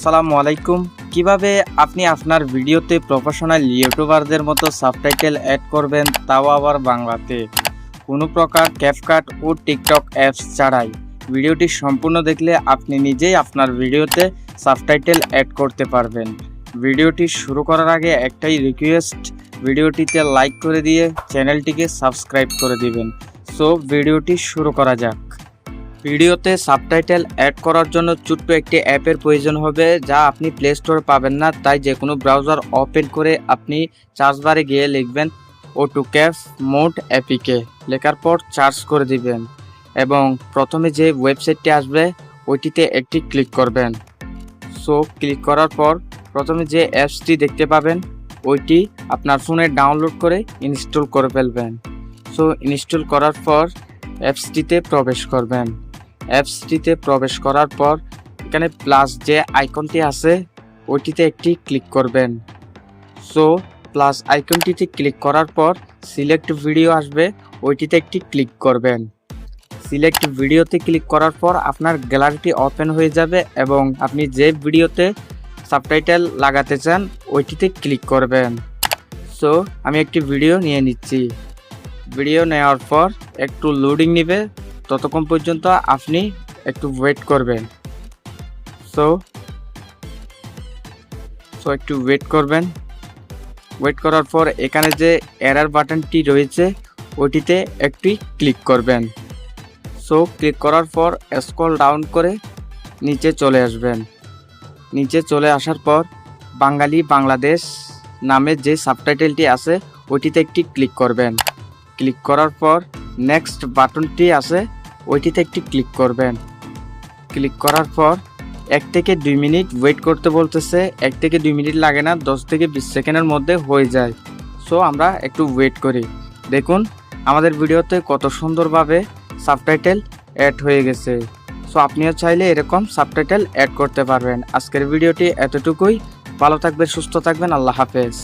আসসালামু আলাইকুম। কিভাবে আপনি আপনার ভিডিওতে প্রফেশনাল ইউটিউবারদের মতো সাবটাইটেল অ্যাড করবেন, তাও আবার বাংলাতে, কোনো প্রকার ক্যাপকাট ও টিকটক অ্যাপস ছাড়াই। ভিডিওটি সম্পূর্ণ দেখলে আপনি নিজেই আপনার ভিডিওতে সাবটাইটেল অ্যাড করতে পারবেন। ভিডিওটি শুরু করার আগে একটাই রিকোয়েস্ট, ভিডিওটিতে লাইক করে দিয়ে চ্যানেলটিকে সাবস্ক্রাইব করে দিবেন। সো ভিডিওটি শুরু করা যাক। ভিডিওতে সাবটাইটেল অ্যাড করার জন্য ছোট্ট একটি অ্যাপের প্রয়োজন হবে, যা আপনি প্লে স্টোরে পাবেন না। তাই যে কোনো ব্রাউজার ওপেন করে আপনি সার্চ বারে গিয়ে লিখবেন অটোক্যাপ মোড এপিকে, লেখার পর সার্চ করে দিবেন এবং প্রথমে যে ওয়েবসাইটটি আসবে ওইটিতে একটি ক্লিক করবেন। সো ক্লিক করার পর প্রথমে যে অ্যাপসটি দেখতে পাবেন ওইটি আপনার ফোনে ডাউনলোড করে ইনস্টল করে ফেলবেন। সো ইনস্টল করার পর অ্যাপসটিতে প্রবেশ করবেন। অ্যাপসটিতে প্রবেশ করার পর এখানে প্লাস যে আইকনটি আছে ওইটিতে একটি ক্লিক করবেন। সো প্লাস আইকনটিতে ক্লিক করার পর সিলেক্ট ভিডিও আসবে, ওইটিতে একটি ক্লিক করবেন। সিলেক্ট ভিডিওতে ক্লিক করার পর আপনার গ্যালারিটি ওপেন হয়ে যাবে এবং আপনি যে ভিডিওতে সাবটাইটেল লাগাতে চান ওইটিতে ক্লিক করবেন। সো আমি একটি ভিডিও নিয়ে নিচ্ছি। ভিডিও নেওয়ার পর একটু লোডিং নেবে, ততক্ষণ পর্যন্ত আপনি একটু ওয়েট করবেন। সো একটু ওয়েট করবেন। ওয়েট করার পর এখানে যে এরর বাটনটি রয়েছে ওটিতে একটি ক্লিক করবেন। সো ক্লিক করার পর স্ক্রল ডাউন করে নিচে চলে আসবেন। নিচে চলে আসার পর বাঙালি বাংলাদেশ নামে যে সাবটাইটেলটি আছে ওটিতে একটি ক্লিক করবেন। ক্লিক করার পর নেক্সট বাটনটি আছে ওইটিতে একটি ক্লিক করবেন। ক্লিক করার পর 1 থেকে 2 মিনিট ওয়েট করতে বলতেছে। 1 থেকে 2 মিনিট লাগে না, 10 থেকে 20 সেকেন্ডের মধ্যে হয়ে যায়। সো আমরা একটু ওয়েট করি। দেখুন আমাদের ভিডিওতে কত সুন্দরভাবে সাবটাইটেল অ্যাড হয়ে গেছে। সো আপনিও চাইলে এরকম সাবটাইটেল অ্যাড করতে পারবেন। আজকের ভিডিওটি এতটুকুই। ভালো থাকবেন, সুস্থ থাকবেন, আল্লাহ হাফেজ।